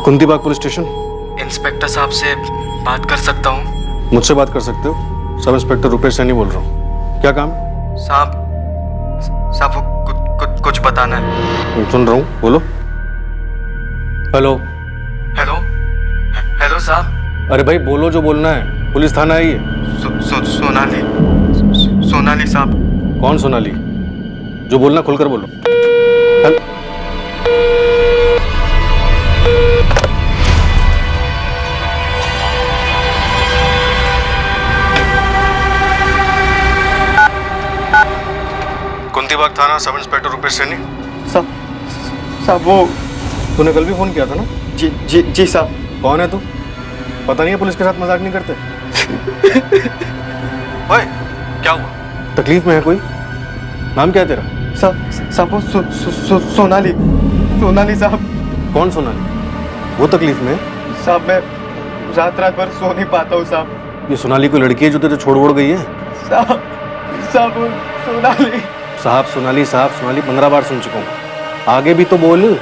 कुंती बाग police station. Inspector साहब से बात कर सकता हूँ? मुझसे बात कर सकते हो। सब इंस्पेक्टर रुपेश सैनी बोल रहा हूँ। क्या काम? साहब साहब वो कुछ बताना है। सुन रहा हूँ, बोलो। हेलो हेलो हेलो साहब। अरे भाई बोलो जो बोलना है। पुलिस थाना आई है। सोनाली साहब। कौन सोनाली? जो बोलना खुलकर बोलो। कुंती बाग थाना, सब इंस्पेक्टर रुपेश सैनी। साहब वो तूने कल भी फोन किया था ना? जी साहब। कौन है तू? पता नहीं है पुलिस के साथ मजाक नहीं करते। ओए, क्या हुआ? तकलीफ में है कोई? नाम क्या है तेरा? साहब वो सोनाली साहब। कौन सोनाली? वो तकलीफ में है? साहब मैं रात भर सो नहीं पाता हूँ साहब। ये सोनाली कोई लड़की है जो तेरे छोड़ वोड़ गई है? साहब वो सोनाली। साहब सोनाली, साहब सोनाली 15 बार सुन चुका हूँ। आगे भी तो बोल।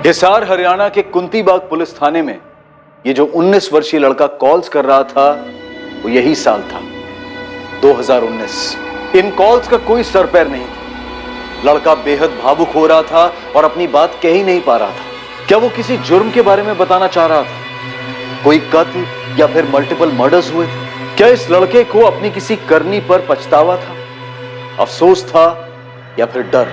हिसार हरियाणा के कुंती बाग पुलिस थाने में ये जो 19 वर्षीय लड़का कॉल्स कर रहा था वो यही साल था 2019। इन कॉल्स का कोई सर पैर नहीं था। लड़का बेहद भावुक हो रहा था और अपनी बात कह ही नहीं पा रहा था। क्या वो किसी जुर्म के बारे में बताना चाह रहा था? कोई कत्ल या फिर मल्टीपल मर्डर्स हुए थे? क्या इस लड़के को अपनी किसी करनी पर पछतावा था, अफसोस था या फिर डर?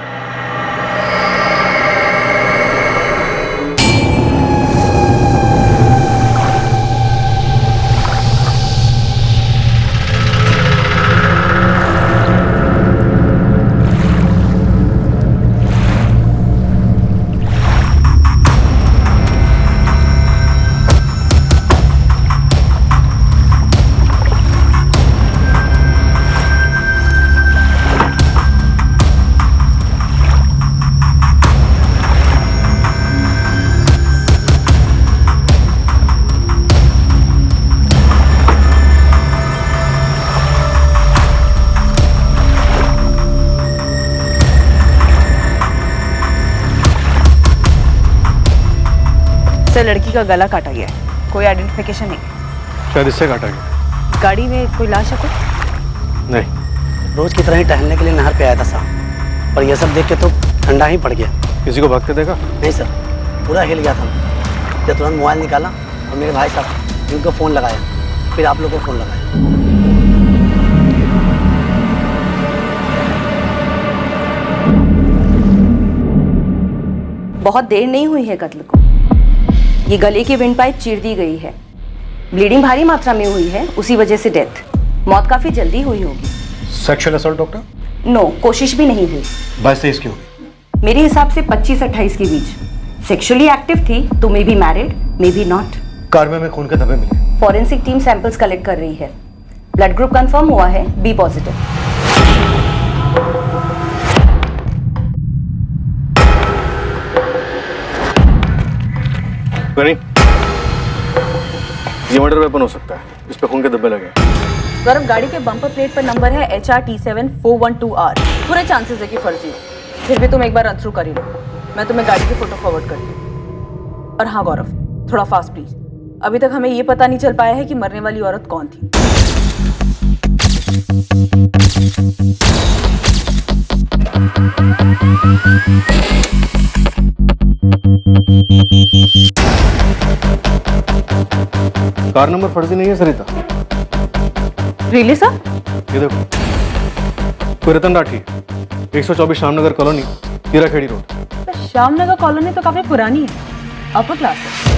सर लड़की का गला काटा गया है। कोई आइडेंटिफिकेशन नहीं। शायद इससे काटा गया। गाड़ी में कोई लाश है कुछ? नहीं। रोज की तरह ही टहलने के लिए नहर पे आया था साहब, पर यह सब देख के तो ठंडा ही पड़ गया। किसी को भागते देखा? नहीं सर, पूरा हिल गया था। जब तुरंत मोबाइल निकाला और मेरे भाई साहब उनको फ़ोन लगाया, फिर आप लोग को फ़ोन लगाया। बहुत देर नहीं हुई है कत्ल को। ये गले की विंड पाइप चीर दी गई है। ब्लीडिंग भारी मात्रा में हुई है, उसी वजह से डेथ। मौत काफी जल्दी हुई होगी। Sexual assault doctor? नो, कोशिश भी नहीं हुई। 22-23 की होगी मेरे हिसाब से 25-28 के बीच। सेक्सुअली एक्टिव थी तो may be married, may be not. Car में खून के धब्बे मिले। फॉरेंसिक टीम सैंपल्स कलेक्ट कर रही है। ब्लड ग्रुप कंफर्म हुआ है, बी पॉजिटिव। ये मर्डर वेपन हो सकता है। इस पे खून के धब्बे लगे। गौरव, गाड़ी के बम्पर प्लेट पर नंबर है HRT7412R। पूरे चांसेस है कि फर्जी हो। फिर भी तुम एक बार रन थ्रू कर ही लो। मैं तुम्हें गाड़ी की फोटो फॉरवर्ड करती हूँ। और हाँ गौरव, थोड़ा फास्ट प्लीज। अभी तक हमें ये पता नहीं चल पाया है कि मरने वाली औरत कौन थी। कार नंबर फर्जी नहीं है सरिता। Really sir? ये देखो, कोई Ratan Rathi, 124 Shyamnagar colony, Hirakhedi road. Shyamnagar colony तो काफी पुरानी है, अपर क्लास है।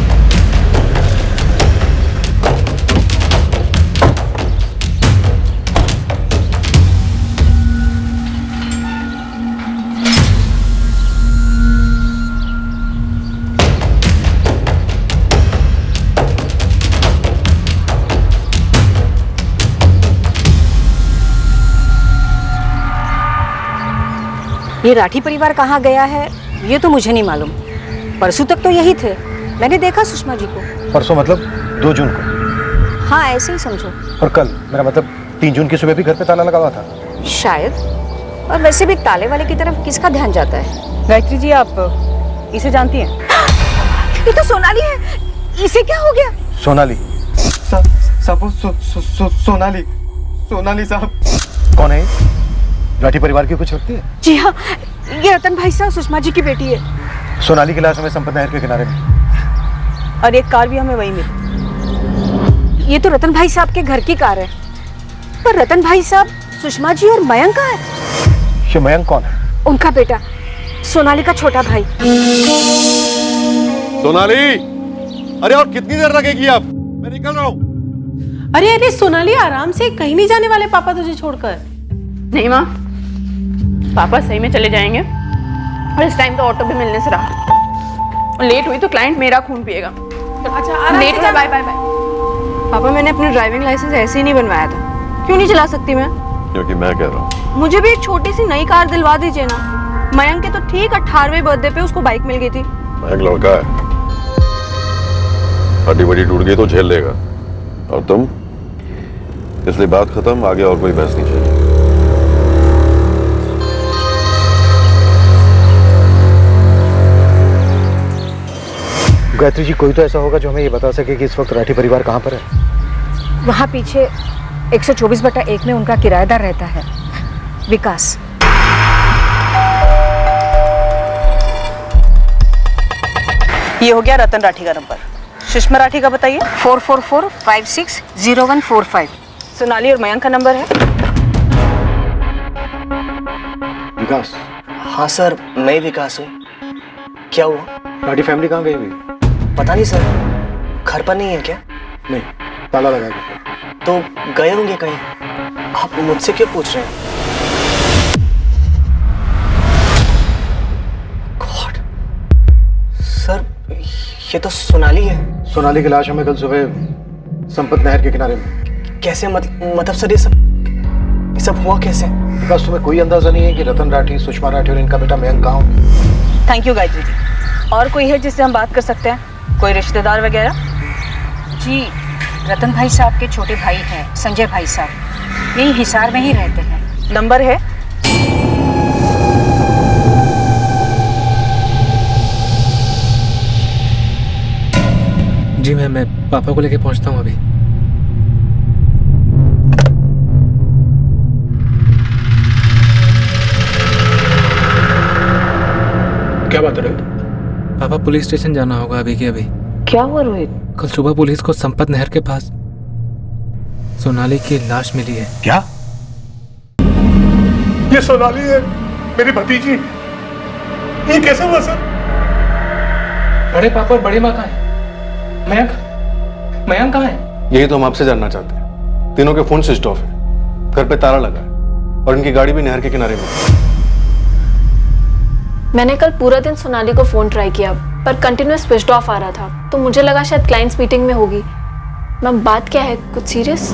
ये राठी परिवार कहाँ गया है ये तो मुझे नहीं मालूम, परसों तक तो यही थे, मैंने देखा सुषमा जी को। परसों मतलब 2 जून को? हाँ ऐसे ही समझो। और कल, मेरा मतलब 3 जून की सुबह भी घर पे ताला लगा हुआ था। शायद। और वैसे भी ताले वाले की तरफ किसका ध्यान जाता है? गायत्री जी, आप इसे जानती हैं? ये तो सोनाली है, इसे क्या हो गया? सोनाली? सोनाली, सोनाली साहब। कौन है? राठी परिवार की कुछ लगती है? जी हाँ, ये रतन भाई साहब सुषमा जी की बेटी है। सोनाली की लाश हमें संपत नहर के किनारे में। और एक कार भी हमें वही मिली। ये तो रतन भाई साहब के घर की कार है। पर रतन भाई साहब, सुषमा जी और मयंक कहाँ है? ये मयंक कौन है? उनका बेटा, सोनाली का छोटा भाई। सोनाली, अरे और कितनी देर लगेगी? अब मैं निकल रहा हूँ। अरे अरे सोनाली, आराम से, कहीं नहीं जाने वाले पापा तुझे छोड़कर। नहीं माँ, पापा सही में चले जाएंगे और इस टाइम तो ऑटो भी मिलने से रहा। लेट हुई तो क्लाइंट मेरा खून पिएगा। अच्छा आराम लेट से हुआ, बाय बाय बाय। पापा, मैंने अपना ड्राइविंग लाइसेंस ऐसे ही नहीं बनवाया था। क्यों नहीं चला सकती मैं? क्योंकि मैं कह रहा हूँ। मुझे भी एक छोटी सी नई कार दिलवा दीजिए ना। मयंक के तो ठीक 18वें बर्थडे पे उसको बाइक मिल गई थी। मयंक लड़का है, हड्डी बड़ी टूट गई तो झेल लेगा। और तुम, इसलिए बात खत्म, आगे और कोई बहस नहीं चाहिए। गायत्री जी, कोई तो ऐसा होगा जो हमें ये बता सके कि इस वक्त राठी परिवार कहाँ पर है। वहाँ पीछे 124/1 में उनका किराएदार रहता है, विकास। ये हो गया रतन राठी का नंबर। सुषमा राठी का बताइए। 444560145। सोनाली और मयंक का नंबर है। विकास? हाँ सर, मैं विकास हूँ। क्या हुआ? राठी फैमिली कहाँ गई हुई? पता नहीं सर, घर पर नहीं है क्या? नहीं, ताला लगा के। तो गए होंगे कहीं। आप मुझसे क्यों पूछ रहे हैं? गॉड सर, ये तो सोनाली है। सोनाली की लाश हमें कल सुबह संपत नहर के किनारे में। कैसे? मतलब सर, ये सब हुआ कैसे? विकास, तुम्हें कोई अंदाजा नहीं है कि रतन राठी, सुषमा राठी और इनका बेटा मयंक कहाँ होंगे? Thank you Gayatri ji. और कोई है जिससे हम बात कर सकते हैं? कोई रिश्तेदार वगैरह? जी, रतन भाई साहब के छोटे भाई हैं, संजय भाई साहब। यही हिसार में ही रहते हैं। नंबर है? जी मैं पापा को लेके पहुंचता हूँ अभी। क्या बात है रोहित? पापा, पुलिस स्टेशन जाना होगा अभी के अभी। क्या हुआ रोहित? कल सुबह पुलिस को संपत नहर के पास सोनाली की लाश मिली है। क्या? ये सोनाली है, मेरी भतीजी। ये कैसे हुआ सर? बड़े पापा और बड़ी माँ कहाँ है? मयंक कहाँ है? यही तो हम आपसे जानना चाहते हैं। तीनों के फोन स्विच ऑफ है, घर पे ताला लगा है और इनकी गाड़ी भी नहर के किनारे में। मैंने कल पूरा दिन सोनाली को फोन ट्राई किया पर कंटिन्यूअस स्विच ऑफ आ रहा था, तो मुझे लगा शायद क्लाइंट्स मीटिंग में होगी। मैम, बात क्या है? कुछ सीरियस?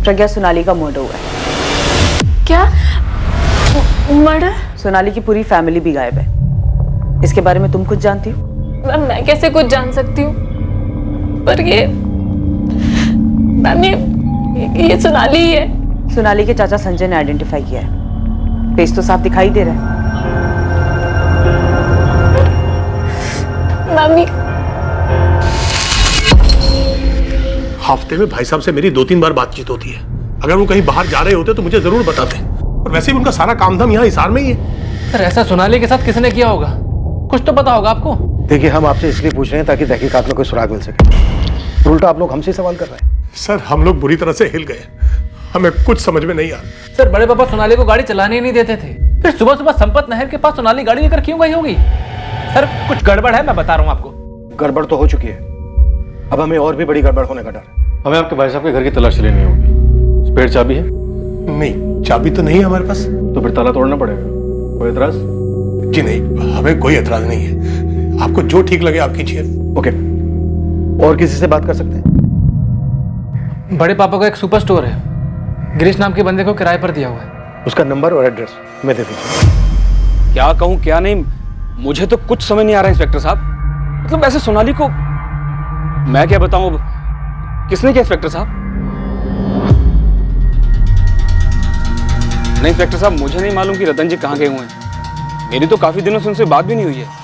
प्रज्ञा, सोनाली का मर्डर हुआ है। क्या? मर्डर? सोनाली की पूरी फैमिली भी गायब है। इसके बारे में तुम कुछ जानती हो? मैम, मैं कैसे कुछ जान सकती हूँ? पर ये मैम, ये सोनाली ही है। सोनाली के चाचा संजय ने आइडेंटिफाई किया है। फेस तो साफ दिखाई दे रहा है। मम्मी, हफ्ते में भाई साहब से मेरी 2-3 बार बातचीत होती है। अगर वो कहीं बाहर जा रहे होते तो मुझे जरूर बताते। और वैसे भी उनका सारा काम धाम यहाँ हिसार में ही है। सर, ऐसा सोनाली के साथ किसने किया होगा? कुछ तो पता होगा आपको। देखिए, हम आपसे इसलिए पूछ रहे हैं ताकि तहकीकात में कोई सुराग मिल सके। उल्टा आप लोग हमसे सवाल कर रहे हैं। सर, हम लोग बुरी तरह से हिल गए। हमें कुछ समझ में नहीं आ रहा। सर, बड़े पापा सोनाली को गाड़ी चलाने ही नहीं देते थे। फिर सुबह सुबह संपत नहर के पास सोनाली गाड़ी लेकर क्यों गई होगी? सर, कुछ गड़बड़ है, मैं बता रहा हूँ आपको। गड़बड़ तो हो चुकी है, अब हमें और भी बड़ी गड़बड़ होने का डर है। हमें आपके भाई साहब के घर की तलाशी लेनी होगी। स्पेयर चाबी है? नहीं, चाबी तो नहीं है हमारे पास। तो फिर ताला तोड़ना पड़ेगा। कोई एतराज? जी नहीं, हमें कोई एतराज नहीं है। आपको जो ठीक लगे आप कीजिए। ओके, और किसी से बात कर सकते हैं? बड़े पापा का एक सुपर स्टोर है, गिरीश नाम के बंदे को किराए पर दिया हुआ है। उसका नंबर और एड्रेस मैं दे दीजिए। क्या कहूँ क्या नहीं, मुझे तो कुछ समझ नहीं आ रहा इंस्पेक्टर साहब। मतलब ऐसे सोनाली को मैं क्या बताऊं? किसने किया इंस्पेक्टर साहब? नहीं इंस्पेक्टर साहब, मुझे नहीं मालूम कि रतन जी कहाँ गए हुए हैं। मेरी तो काफी दिनों से उनसे बात भी नहीं हुई है।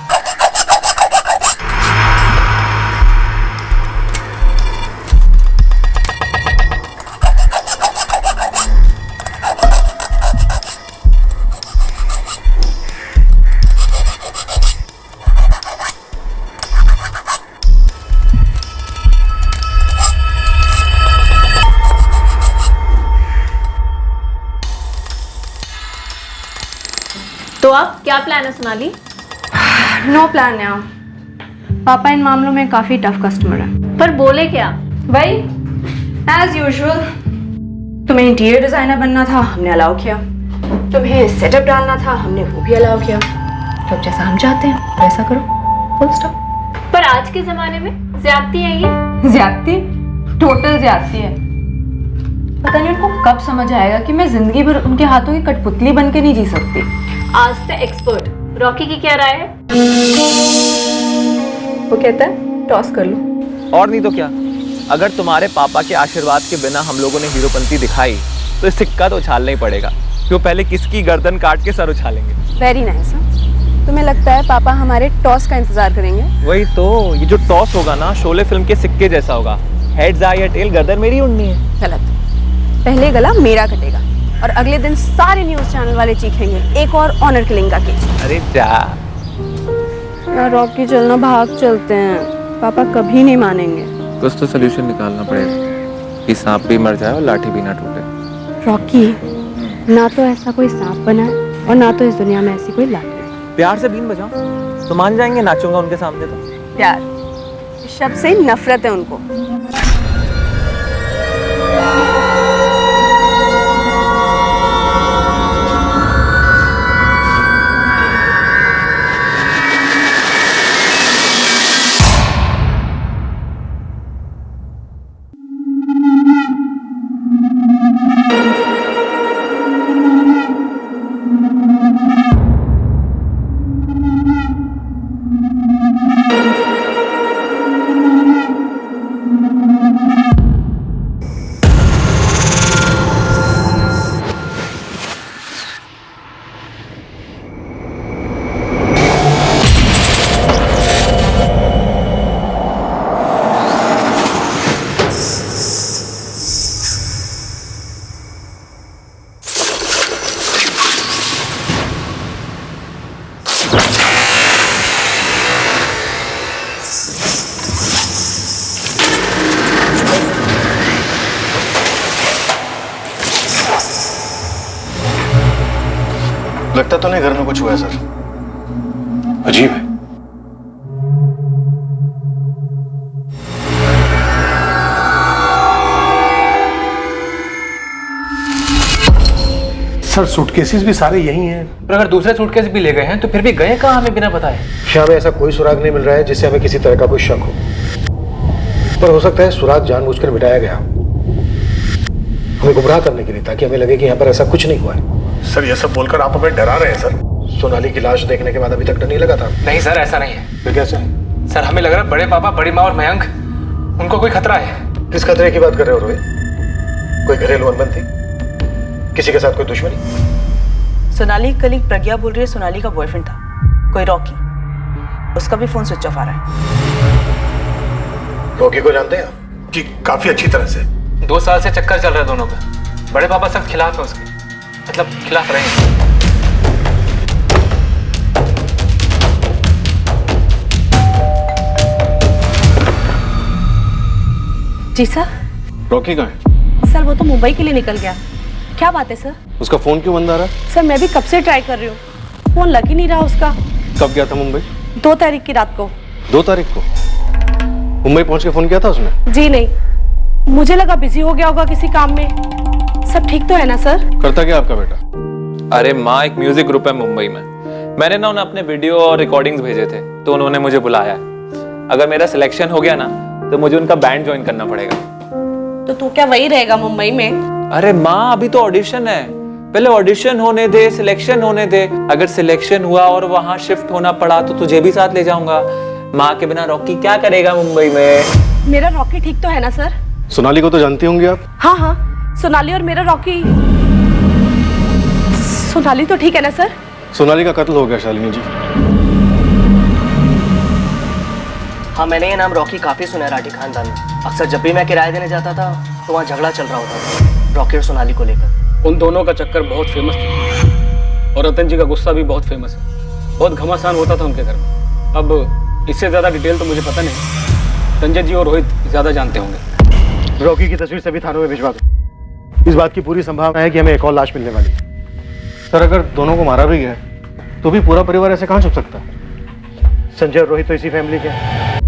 तो अब क्या प्लान है सोनाली? नो प्लान है। पापा इन मामलों में काफी टफ कस्टमर है। पर बोले क्या? वही एज यूजुअल। तुम्हें इंटीरियर डिजाइनर बनना था, हमने अलाउ किया। तुम्हें सेटअप डालना था, हमने वो भी अलाउ किया। तो अब जैसा हम चाहते हैं वैसा करो, फुल स्टॉप। पर आज के जमाने में ज्यादती है ये। ज्यादती? टोटल ज्यादती है। पता नहीं उनको कब समझ आएगा कि मैं जिंदगी भर उनके हाथों की कठपुतली बन के नहीं जी सकती। आज से एक्सपर्ट रॉकी की क्या राय है? वो कहता है टॉस कर लो। और नहीं तो क्या, अगर तुम्हारे पापा के आशीर्वाद के बिना हम लोगों ने हीरोपंती दिखाई तो सिक्का तो उछालना ही पड़ेगा। क्यों, पहले किसकी गर्दन काट के सर उछालेंगे। Very nice. तुम्हें लगता है पापा हमारे टॉस का इंतजार करेंगे? वही तो, ये जो टॉस होगा ना शोले फिल्म के सिक्के जैसा होगा। हेड्स आए या टेल, गर्दन मेरी उड़नी है। गलत। पहले गला मेरा कटेगा और अगले दिन सारे न्यूज चैनल वाले चीखेंगे एक और ऑनर किलिंग का केस। अरे जा यार रॉकी, चलना भाग चलते हैं। पापा कभी नहीं मानेंगे। कुछ तो सोल्यूशन निकालना पड़ेगा कि सांप भी मर जाए और लाठी भी ना टूटे। रॉकी, ना तो ऐसा कोई सांप बना है और ना तो इस दुनिया में ऐसी कोई लाठी। प्यार से बीन बजाओ तो मान जाएंगे, नाचूंगा उनके सामने तो। प्यार इस शब्द से नफरत है उनको। लगता तो नहीं घर में कुछ हुआ है सर। अजीब है। सर सूटकेसेस भी सारे यही हैं। पर अगर दूसरे सूटकेस भी ले गए हैं तो फिर भी गए कहाँ हमें बिना बताए? श्याम, ऐसा कोई सुराग नहीं मिल रहा है जिससे हमें किसी तरह का कोई शक हो। पर हो सकता है सुराग जानबूझकर मिटाया गया, हमें गुमराह करने के लिए, ताकि हमें लगे कि यहाँ पर ऐसा कुछ नहीं हुआ है। सर ये सब बोलकर आप हमें डरा रहे हैं सर। सोनाली की लाश देखने के बाद अभी तक डर नहीं लगा था? नहीं सर, ऐसा नहीं है। फिर कैसे? सर हमें लग रहा है बड़े पापा, बड़ी माँ और मयंक, उनको कोई खतरा है। किस खतरे की बात कर रहे हो रोहित? कोई घरेलू अनबन थी? किसी के साथ कोई दुश्मनी? सोनाली कलीग प्रज्ञा बोल रही है सोनाली का बॉयफ्रेंड था कोई रॉकी, उसका भी फोन स्विच ऑफ आ रहा है। रॉकी को जानते हैं? जी काफी अच्छी तरह से। 2 साल से चक्कर चल रहा है दोनों का। बड़े पापा सख्त खिलाफ है उसके, मतलब खिलाफ रहे हैं। जी सर। रॉकी कहाँ है? सर वो तो मुंबई के लिए निकल गया। क्या बात है सर? उसका फोन क्यों बंद आ रहा है? सर मैं भी कब से ट्राई कर रही हूँ, फोन लग ही नहीं रहा उसका। कब गया था मुंबई? 2 तारीख की रात को। 2 तारीख को मुंबई पहुंच के फोन किया था उसने? जी नहीं, मुझे लगा बिजी हो गया होगा किसी काम में। सब ठीक तो है ना सर? करता क्या आपका बेटा? अरे माँ, एक म्यूजिक ग्रुप है मुंबई में। मैंने ना उन्हें अपने वीडियो और रिकॉर्डिंग्स भेजे थे तो उन्होंने मुझे बुलाया है। अगर मेरा सिलेक्शन हो गया ना तो मुझे उनका बैंड ज्वाइन करना पड़ेगा। तो तू क्या वही रहेगा मुंबई में? अरे माँ, अभी तो ऑडिशन है, पहले ऑडिशन होने दे, सिलेक्शन होने दे। अगर सिलेक्शन हुआ और वहां शिफ्ट होना पड़ा तो तुझे भी साथ ले जाऊंगा। माँ के बिना रॉकी क्या करेगा मुंबई में? मेरा रॉकी ठीक तो है ना सर? सोनाली को तो जानती होंगी आप? हाँ हाँ, सोनाली और मेरा रॉकी। सोनाली तो ठीक है ना सर? सोनाली का कत्ल हो गया शालिनी जी। हाँ, मैंने ये नाम रॉकी काफी सुना है राठी खानदान में। अक्सर जब भी मैं किराया देने जाता था तो वहाँ झगड़ा चल रहा होता था रॉकी और सोनाली को लेकर। उन दोनों का चक्कर बहुत फेमस था और रतन जी का गुस्सा भी बहुत फेमस है। बहुत घमासान होता था उनके घर में। अब इससे ज्यादा डिटेल तो मुझे पता नहीं। संजय जी और रोहित ज्यादा जानते होंगे। रॉकी की तस्वीर सभी थानों में भिजवा दो। इस बात की पूरी संभावना है कि हमें एक और लाश मिलने वाली है। सर अगर दोनों को मारा भी गया तो भी पूरा परिवार ऐसे कहाँ छुप सकता है? संजय और रोहित तो इसी फैमिली के हैं।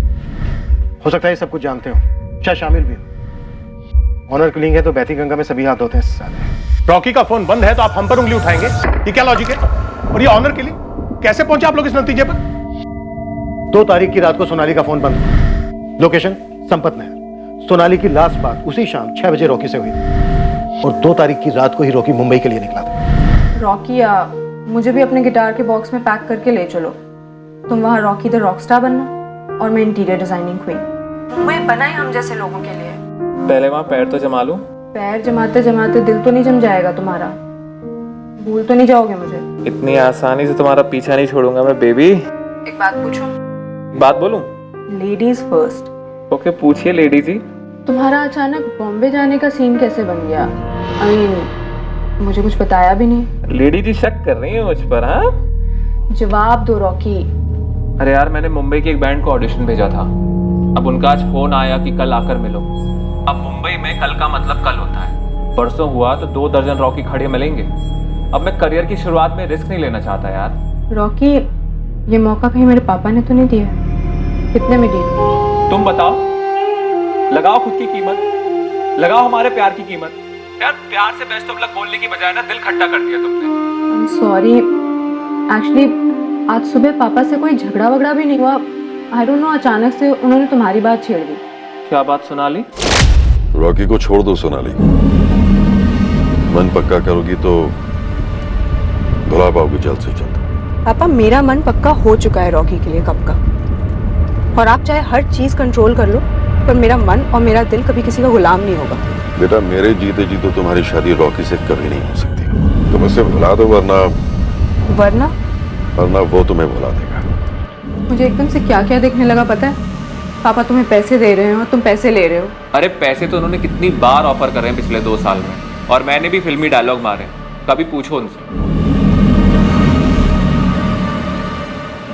हो सकता है सब कुछ जानते हो, शायद शामिल भी हो। ऑनर किलिंग है तो बहती गंगा में सभी हाथ धोते हैं साले। रॉकी का फोन बंद है तो आप हम पर उंगली उठाएंगे? ये क्या लॉजिक है? और ये ऑनर के लिए कैसे पहुंचे आप लोग इस नतीजे पर? 2 तारीख की रात को सोनाली का फोन बंद था। लोकेशन संपत नहर। सोनाली की लास्ट बात उसी शाम 6 बजे रॉकी से हुई थी और 2 तारीख की रात को ही रॉकी मुंबई के लिए निकला था। रॉकी मुझे भी अपने गिटार के बॉक्स में पैक करके ले चलो। तुम वहाँ रॉकी द रॉकस्टार बनना और मैं इंटीरियर डिजाइनिंग क्वीन। मुंबई बना ही हम जैसे लोगों के लिए। पहले वहाँ पैर तो जमा लूं। पैर जमाते जमाते दिल तो नहीं जम जाएगा तुम्हारा? भूल तो नहीं जाओगे मुझे? इतनी आसानी से तुम्हारा पीछा नहीं छोड़ूंगा मैं बेबी। एक बात पूछूं? बात बोलूं? Ladies first. ओके पूछिए लेडी जी। तुम्हारा अचानक बॉम्बे जाने का सीन कैसे बन गया? आई मीन मुझे कुछ बताया भी नहीं। लेडी जी शक कर रही है मुझ पर? हाँ जवाब दो रॉकी। अरे यार मैंने मुंबई के एक बैंड को ऑडिशन भेजा था। अब उनका आज फोन आया कि कल आकर मिलो। अब मुंबई में कल का मतलब कल होता है। परसों हुआ तो 2 दर्जन रॉकी खड़े मिलेंगे। अब मैं करियर की शुरुआत में रिस्क नहीं लेना चाहता यार। रॉकी ये मौका कहीं मेरे पापा ने तो नहीं दिया? कितने में डील? तुम बताओ, लगाओ खुद की कीमत, लगाओ हमारे प्यार की कीमत। यार प्यार से बेस्ट ऑफ लक बोलने की बजाय ना दिल खट्टा कर दिया तुमने। आई एम सॉरी, एक्चुअली आज सुबह पापा से कोई झगड़ा वगड़ा भी नहीं हुआ। आई डोंट नो, अचानक से उन्होंने तुम्हारी बात छेड़ दी। क्या बात सोनाली? रॉकी को छोड़ दो सोनाली। मन पक्का करोगी तो भुला पाओगी जल्द से जल्द। पापा मेरा मन पक्का हो चुका है रॉकी के लिए कब का। और आप चाहे हर चीज कंट्रोल कर लो पर मेरा मन और मेरा दिल कभी किसी का गुलाम नहीं होगा। बेटा मेरे जीते जी तो तुम्हारी शादी रॉकी से कभी नहीं हो सकती। तुम उसे भुला दो वरना वो तुम्हें भुला देगा। मुझे एकदम से क्या क्या देखने लगा पता है? पापा तुम्हें पैसे दे रहे हो और तुम पैसे ले रहे हो। अरे पैसे तो उन्होंने कितनी बार ऑफर कर रहे हैं पिछले 2 साल में और मैंने भी फिल्मी डायलॉग मारे। कभी पूछो उनसे।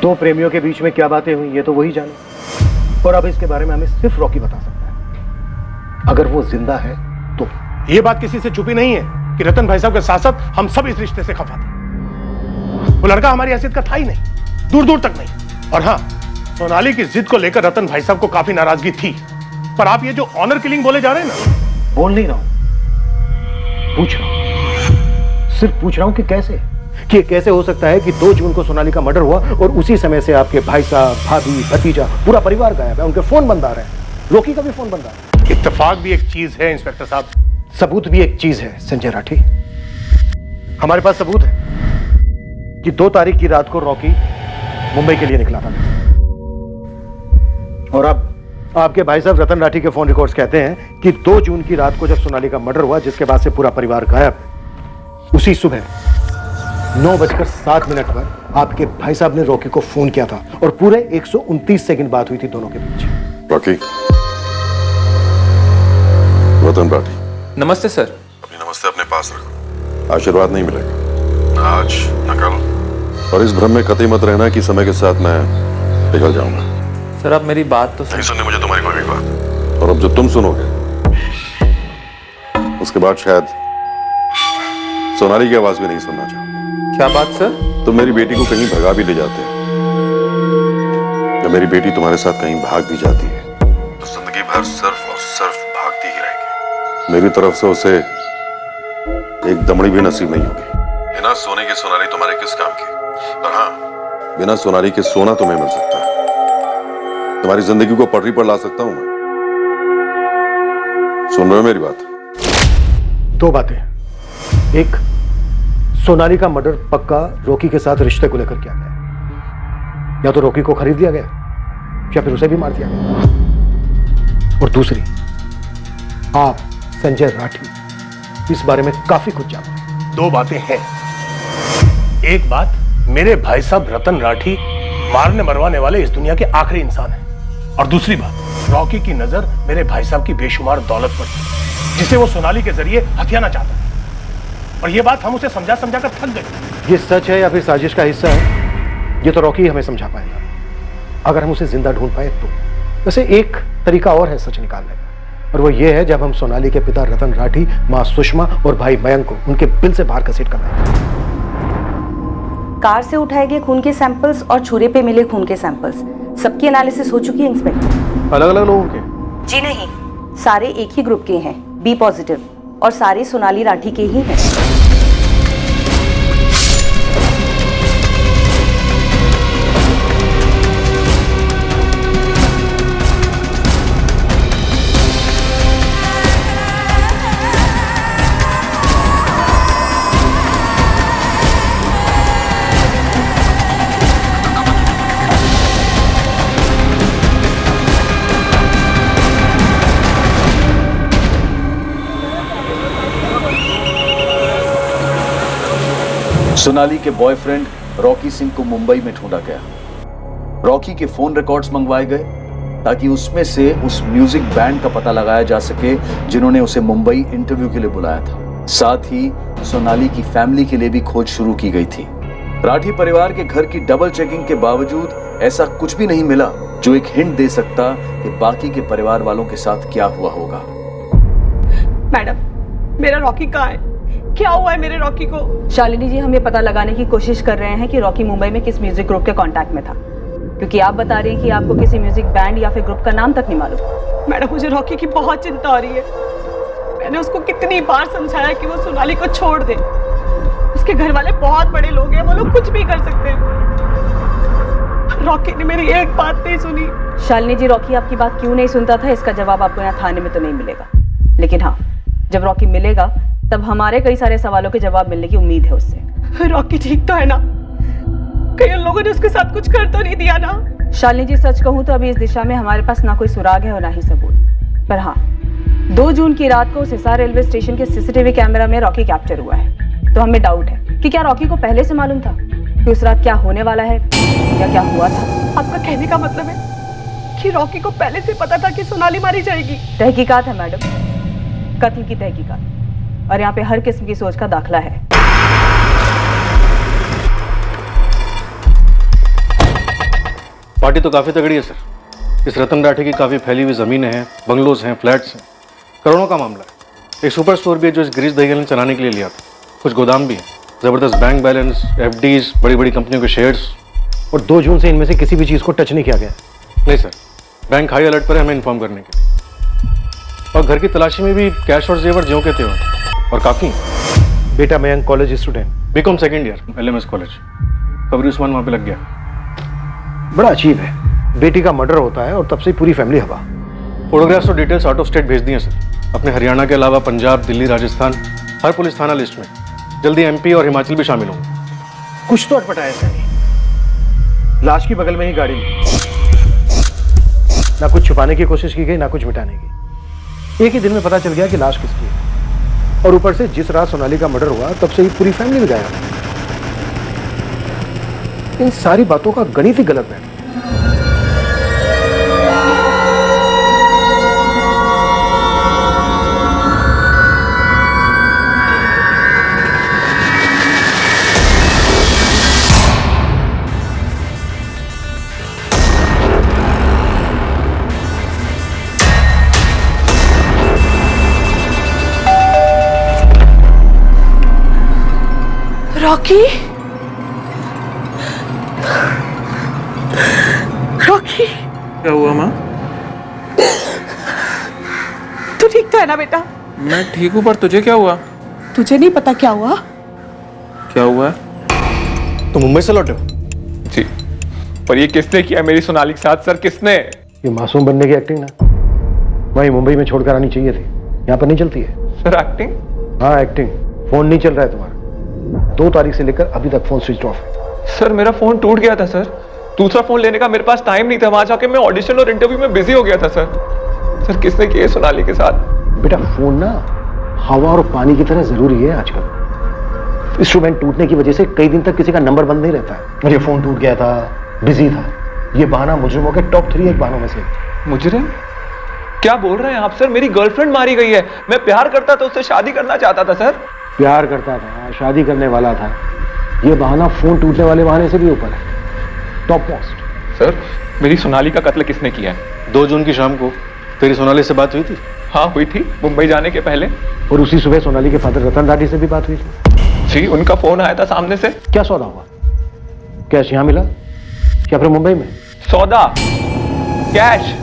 2 प्रेमियों के बीच में क्या बातें हुई ये तो वही जाने। और अब इसके बारे में हमें सिर्फ रॉकी बता सकता है। अगर वो जिंदा है तो। ये बात किसी से छुपी नहीं है कि रतन भाई साहब के साथ साथ हम सब इस रिश्ते से खफा थे। वो लड़का हमारी हैसियत का था ही नहीं, दूर दूर तक नहीं। और हाँ, सोनाली की जिद को लेकर रतन भाई साहब को काफी नाराजगी थी। पर आप ये जो ऑनर किलिंग बोले जा रहे हैं ना। बोल नहीं रहा हूं, पूछ रहा हूं। सिर्फ पूछ रहा हूं कि कैसे, कि कैसे हो सकता है कि 2 जून को सोनाली का मर्डर हुआ और उसी समय से आपके भाई साहब, भाभी, भतीजा, पूरा परिवार गायब है। उनके फोन बंद आ रहे हैं, रॉकी का भी फोन बंद आ रहा है। इत्तेफाक भी एक चीज है इंस्पेक्टर साहब, सबूत भी एक चीज है संजय राठी। हमारे पास सबूत है कि 2 तारीख की रात को रॉकी मुंबई के लिए निकला था। और अब आपके भाई साहब रतन राठी के फोन रिकॉर्ड्स कहते हैं कि 2 जून की रात को जब सोनाली का मर्डर हुआ, जिसके बाद से पूरा परिवार गायब, उसी सुबह 9:07 पर आपके भाई साहब ने रॉकी को फोन किया था और पूरे 129 सेकंड बात हुई थी दोनों के बीच। रॉकी, रतन राठी। नमस्ते सर। अपनी नमस्ते अपने पास रखो। आशीर्वाद नहीं मिलेगा ना आज न कल। और इस भ्रम में कतई मत रहना कि समय के साथ मैं पिघल जाऊंगा। सर आप मेरी बात तो नहीं सुननी मुझे तुम्हारी कोई भी बात। और अब जो तुम सुनोगे उसके बाद शायद सोनाली की आवाज भी नहीं सुनना चाहोगे। क्या बात सर? तुम मेरी बेटी को कहीं भगा भी ले जाते या मेरी बेटी तुम्हारे साथ कहीं भाग भी जाती है तो जिंदगी भर सिर्फ और सिर्फ भागती ही रहेगी। मेरी तरफ से उसे एक दमड़ी भी नसीब नहीं होगी। बिना सोने के सोनाली तुम्हारे किस काम की? पर हाँ, बिना सोनाली के सोना तुम्हें मिल सकता है। तुम्हारी जिंदगी को पटरी पर ला सकता हूं मैं। सुन रहे हो मेरी बात? 2 बातें। एक, सोनाली का मर्डर पक्का रॉकी के साथ रिश्ते को लेकर किया गया। या तो रॉकी को खरीद लिया गया, या फिर उसे भी मार दिया गया। और दूसरी, आप संजय राठी इस बारे में काफी कुछ जानते हैं। दो बातें हैं। एक बात, मेरे भाई साहब रतन राठी मारने मरवाने वाले इस दुनिया के आखिरी इंसान हैं। और दूसरी बात, रॉकी की नजर मेरे भाई साहब की बेशुमार दौलत पर थी, जिसे वो सोनाली के जरिए हथियाना चाहता था। और ये बात हम उसे समझा समझा कर थक गए। ये सच है या फिर साजिश का हिस्सा है, ये तो रॉकी हमें समझा पाएगा, अगर हम उसे जिंदा ढूंढ पाए तो। वैसे एक तरीका और है सच निकालने का, और वो ये है जब हम सोनाली के पिता रतन राठी, मां सुषमा और भाई मयंक को उनके बिल से बाहर घसीट कर लाएंगे। कार से उठाए गए खून के सैंपल्स और छुरे पे मिले खून के सैंपल्स, सबकी एनालिसिस हो चुकी है इंस्पेक्टर। अलग अलग लोगों के? जी नहीं, सारे एक ही ग्रुप के हैं, बी पॉजिटिव, और सारे सोनाली राठी के ही हैं। सोनाली के बॉयफ्रेंड रॉकी सिंह को मुंबई में ढूंढा गया। रॉकी के फोन रिकॉर्ड्स मंगवाए गए ताकि उसमें से उस म्यूजिक बैंड का पता लगाया जा सके जिन्होंने उसे मुंबई इंटरव्यू के लिए बुलाया था। साथ ही सोनाली की फैमिली के लिए भी खोज शुरू की गई थी। राठी परिवार के घर की डबल चेकिंग के बावजूद ऐसा कुछ भी नहीं मिला जो एक हिंट दे सकता कि बाकी के परिवार वालों के साथ क्या हुआ होगा। मैडम, मेरा रॉकी कहाँ है? क्या हुआ है मेरे रॉकी को? शालिनी जी, हम ये पता लगाने की कोशिश कर रहे हैं कि रॉकी मुंबई में किस म्यूजिक ग्रुप के कांटेक्ट में था, क्योंकि आप बता रहे हैं कि आपको किसी म्यूजिक बैंड या फिर ग्रुप का नाम तक नहीं मालूम। मैडम, मुझे रॉकी की बहुत चिंता हो रही है। मैंने उसको कितनी बार समझाया कि वो सोनाली को छोड़ दे। उसके घर वाले बहुत बड़े लोग हैं, वो लोग कुछ भी कर सकते हैं। रॉकी ने मेरी एक बात नहीं सुनी। शालिनी जी, रॉकी आपकी बात क्यों नहीं सुनता था, इसका जवाब आपको यहाँ थाने में तो नहीं मिलेगा, लेकिन हाँ, जब रॉकी मिलेगा तब हमारे कई सारे सवालों के जवाब मिलने की उम्मीद है उससे। रॉकी ठीक तो है ना? कई लोगों ने उसके साथ कुछ कर तो नहीं दिया ना? शालिनी जी, सच कहूँ तो अभी इस दिशा में हमारे पास ना कोई सुराग है और ना ही सबूत। पर हाँ, 2 जून की रात को उस हिसार रेलवे स्टेशन के सीसीटीवी कैमरा में रॉकी कैप्चर हुआ है। तो हमें डाउट है कि क्या रॉकी को पहले से मालूम था कि उस रात क्या होने वाला है या क्या हुआ था। आपका कहने का मतलब है कि रॉकी को पहले से पता था कि सोनाली मारी जाएगी? तहकीकात है मैडम, कत्ल की तहकीकात, और यहाँ पे हर किस्म की सोच का दाखला है। पार्टी तो काफी तगड़ी है सर। इस रतन राठी की काफी फैली हुई जमीनें हैं, बंगलोज हैं, फ्लैट्स हैं, करोड़ों का मामला है। एक सुपर स्टोर भी है जो इस गिरीश दहिया ने चलाने के लिए लिया था। कुछ गोदाम भी है, जबरदस्त बैंक बैलेंस, एफडीज, बड़ी बड़ी कंपनियों के शेयर्स। और 2 जून से इनमें से किसी भी चीज को टच नहीं किया गया? नहीं सर, बैंक हाई अलर्ट पर है हमें इन्फॉर्म करने के लिए। और घर की तलाशी में भी कैश और जेवर ज्यों के थे और काफी। बेटा Mayank college student, BCom second year, LMS college. कबरी उस्मान वहां पे लग गया। बड़ा अजीब है, बेटी का मर्डर होता है और तब से पूरी फैमिली हवा। फोटोग्राफ्स और डिटेल्स आउट ऑफ स्टेट भेज दिए सर, अपने हरियाणा के अलावा पंजाब, दिल्ली, राजस्थान, हर पुलिस थाना लिस्ट में। जल्दी MP और हिमाचल भी शामिल होंगे। कुछ तो अटपटा है सनी। लाश की बगल में ही गाड़ी में, ना कुछ छुपाने की कोशिश की गई, ना कुछ मिटाने की। एक ही दिन में पता चल गया कि लाश किसकी है। और ऊपर से जिस रात सोनाली का मर्डर हुआ तब से ही पूरी फैमिली में गायब है। इन सारी बातों का गणित ही गलत है। रॉकी, रॉकी, क्या हुआ माँ? तू ठीक तो है ना बेटा? मैं ठीक हूँ, पर तुझे क्या हुआ? तुझे नहीं पता क्या हुआ? क्या हुआ? तो मुंबई से लौटे हो? जी, पर ये किसने किया मेरी सोनाली के साथ सर? किसने? ये मासूम बनने की एक्टिंग ना वहीं मुंबई में छोड़कर आनी चाहिए थी, यहाँ पर नहीं चलती है। Sir acting? हाँ एक्टिंग। फोन नहीं चल रहा है तुम्हारा, 2 तारीख से लेकर अभी तक फोन स्विच ऑफ है। सर मेरा फोन टूट गया था सर, दूसरा फोन लेने का मेरे पास टाइम नहीं था। वहां जाके मैं ऑडिशन और इंटरव्यू में बिजी हो गया था सर। किसने किया सोनाली के साथ? बेटा फोन ना हवा और पानी की तरह जरूरी है आजकल। इंस्ट्रूमेंट टूटने की वजह से कई दिन तक किसी का नंबर बंद नहीं रहता है। और ये फोन टूट गया था, बिजी था, ये बहाना मुजरिमों के टॉप 3 एक बहानों में से। मुजरिम? क्या बोल रहे हैं आप सर? मेरी गर्लफ्रेंड मारी गई है। मैं प्यार करता था, उससे शादी करना चाहता था सर। प्यार करता था, शादी करने वाला था, ये बहाना फोन टूटने वाले बहाने से भी ऊपर है, टॉप मोस्ट। सर मेरी सोनाली का कत्ल किसने किया है? 2 जून की शाम को तेरी सोनाली से बात हुई थी? हाँ हुई थी, मुंबई जाने के पहले। और उसी सुबह सोनाली के फादर रतन राठी से भी बात हुई थी? जी, उनका फोन आया था सामने से। क्या सौदा हुआ? कैश यहाँ मिला या फिर मुंबई में? सौदा, कैश।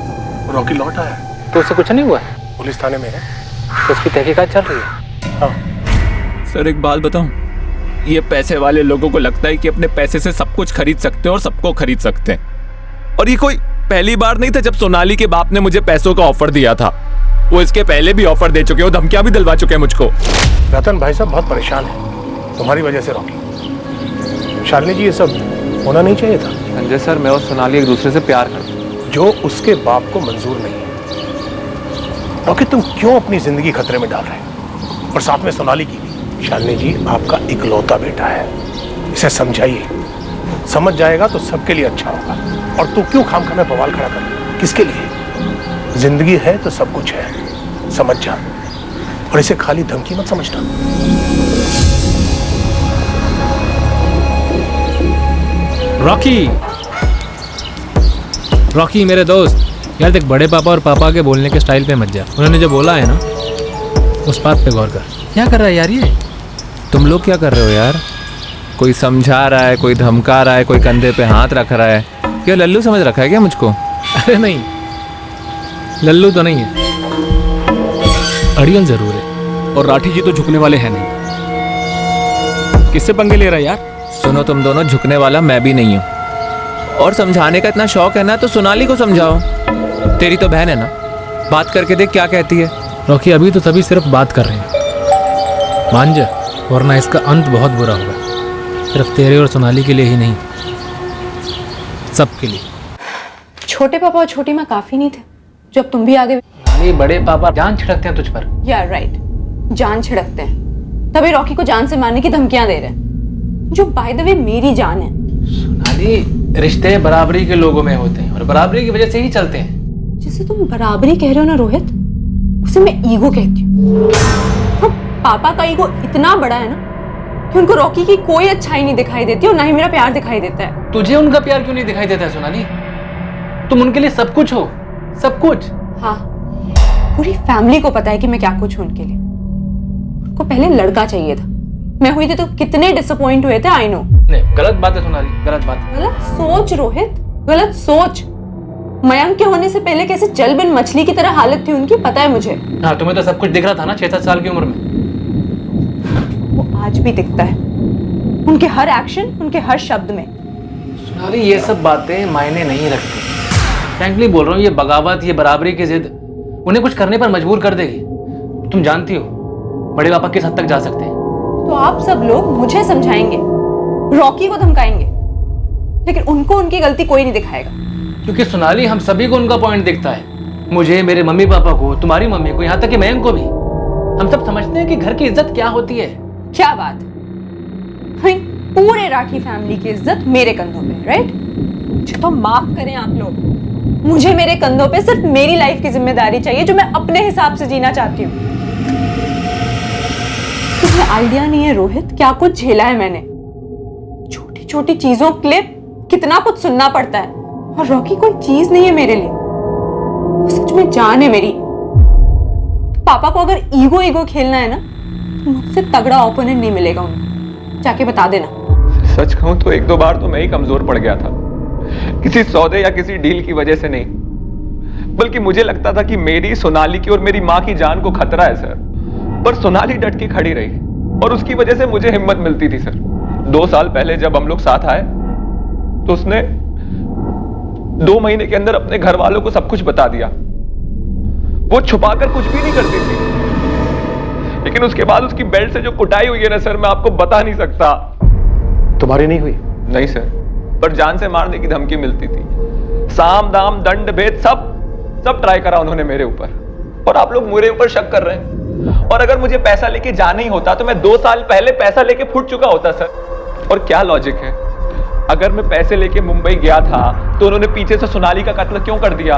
रॉकी लौट आया? तो उससे कुछ नहीं हुआ? पुलिस थाने में है, तो उसकी तहकीकात चल रही है। हाँ। सर एक बात बताऊं, ये पैसे वाले लोगों को लगता है कि अपने पैसे से सब कुछ खरीद सकते हैं और सबको खरीद सकते हैं। और ये कोई पहली बार नहीं था जब सोनाली के बाप ने मुझे पैसों का ऑफर दिया था। वो इसके पहले भी ऑफर दे चुके हैं, धमकियां भी दिलवा चुके हैं मुझको। रतन भाई साहब बहुत परेशान है तुम्हारी वजह से रॉकी। शालिनी जी ये सब होना नहीं चाहिए था। संजय सर, मैं और सोनाली एक दूसरे से प्यार करते हैं। जो उसके बाप को मंजूर नहीं है। रॉकी तुम क्यों अपनी जिंदगी खतरे में डाल रहे हो? और साथ में सोनाली की भी। शालिनी जी आपका इकलौता बेटा है, इसे समझाइए, समझ जाएगा तो सबके लिए अच्छा होगा। और तू क्यों खामखा में बवाल खड़ा कर? किसके लिए? जिंदगी है तो सब कुछ है, समझ जा। और इसे खाली धमकी मत समझना। रॉकी मेरे दोस्त, यार देख, बड़े पापा और पापा के बोलने के स्टाइल पे मत जा। उन्होंने जो बोला है ना, उस बात पे गौर कर। क्या कर रहा है यार ये? तुम लोग क्या कर रहे हो यार? कोई समझा रहा है, कोई धमका रहा है, कोई कंधे पे हाथ रख रहा है। क्या लल्लू समझ रखा है क्या मुझको? अरे नहीं, लल्लू तो नहीं है, अड़ियल जरूर है। और राठी जी तो झुकने वाले हैं नहीं। किससे पंगे ले रहा है यार? सुनो, तुम दोनों, झुकने वाला मैं भी नहीं हूँ। और समझाने का इतना शौक है ना तो सोनाली को समझाओ। तेरी तो बहन है ना, बात करके देख क्या कहती है। रॉकी अभी तो सभी सिर्फ बात कर रहे हैं, मान जा, वरना इसका अंत बहुत बुरा होगा। सिर्फ तेरे और सोनाली के लिए ही नहीं, सबके लिए। छोटे पापा और छोटी माँ काफी नहीं थे जब तुम भी आगे? ये बड़े पापा जान छिड़कते हैं तुझ पर। या राइट, जान छिड़कते हैं, तभी रॉकी को जान से मारने की धमकियां दे रहे हैं, जो बाय द वे मेरी जान है। सोनाली, रिश्ते बराबरी के लोगों में होते हैं और बराबरी की वजह से ही चलते हैं। जिसे तुम बराबरी कह रहे हो ना रोहित, उसे मैं ईगो कहती हूँ। तो पापा का ईगो इतना बड़ा है ना कि उनको रॉकी की कोई अच्छाई नहीं दिखाई देती और ना ही मेरा प्यार दिखाई देता है। तुझे उनका प्यार क्यों नहीं दिखाई देता है सोनाली? तुम उनके लिए सब कुछ हो, सब कुछ। हाँ, पूरी फैमिली को पता है कि मैं क्या कुछ हूं उनके लिए। उनको पहले लड़का चाहिए था, मैं हुई थी तो कितने डिसअपॉइंट हुए थे। I know. नहीं, गलत बात है सोनाली, गलत बात। गलत सोच रोहित, गलत सोच। मयंक के होने से पहले कैसे जल बिन मछली की तरह हालत थी उनकी, पता है मुझे। हाँ, तुम्हें तो सब कुछ दिख रहा था ना 6-7 साल की उम्र में। वो आज भी दिखता है, उनके हर एक्शन, उनके हर शब्द में। सोनाली, ये सब बातें मायने नहीं रखती। फ्रैंकली बोल रहा हूँ, ये बगावत, ये बराबरी की जिद उन्हें कुछ करने पर मजबूर कर देगी। तुम जानती हो बड़े पापा किस हद तक जा सकते हैं। तो आप सब लोग मुझे समझाएंगे, रॉकी को धमकाएंगे, लेकिन उनको उनकी गलती कोई नहीं दिखाएगा। क्योंकि सोनाली, हम सभी को उनका पॉइंट दिखता है। मुझे, मेरे मम्मी पापा को, तुम्हारी मम्मी को, यहाँ तक कि मयंक को भी। हम सब समझते हैं कि घर की इज्जत क्या होती है। क्या बात, पूरे राठी फैमिली की इज्जत मेरे कंधों पे, राइट? मुझे तो माफ करें आप लोग, मुझे मेरे कंधों पे सिर्फ मेरी लाइफ की जिम्मेदारी चाहिए, जो मैं अपने हिसाब से जीना चाहती हूँ। तुम्हें आइडिया नहीं है रोहित, क्या कुछ झेला है मैंने। छोटी छोटी चीजों के लिए कितना कुछ सुनना पड़ता है, और रॉकी कोई चीज नहीं है मेरे लिए, वो सच में जान है मेरी। पापा को अगर ईगो ईगो खेलना है ना, तो मुझसे तगड़ा ओपोनेंट नहीं मिलेगा उनको, जाके बता देना। सच कहूं तो 1-2 बार तो मैं ही कमजोर पड़ गया था, किसी सौदे या किसी डील की वजह से नहीं, बल्कि मुझे लगता था कि मेरी, सोनाली की और मेरी माँ की जान को खतरा है सर। पर सोनाली डट के खड़ी रही और उसकी वजह से मुझे हिम्मत मिलती थी सर। 2 साल पहले जब हम लोग साथ आए तो उसने 2 महीने के अंदर अपने घर वालों को सब कुछ बता दिया। वो छुपाकर कुछ भी नहीं करती थी, लेकिन उसके बाद उसकी बेल्ट से जो कुटाई हुई है ना सर, मैं आपको बता नहीं सकता। तुम्हारी नहीं हुई? नहीं सर, पर जान से मारने की धमकी मिलती थी। साम दाम दंड भेद सब ट्राई करा उन्होंने मेरे ऊपर, और आप लोग मेरे ऊपर शक कर रहे हैं। और अगर मुझे पैसा लेके जाना ही होता तो मैं 2 साल पहले पैसा लेके फुट चुका होता सर। और क्या लॉजिक है, अगर मैं पैसे लेके मुंबई गया था तो उन्होंने पीछे से सोनाली का कत्ल क्यों कर दिया?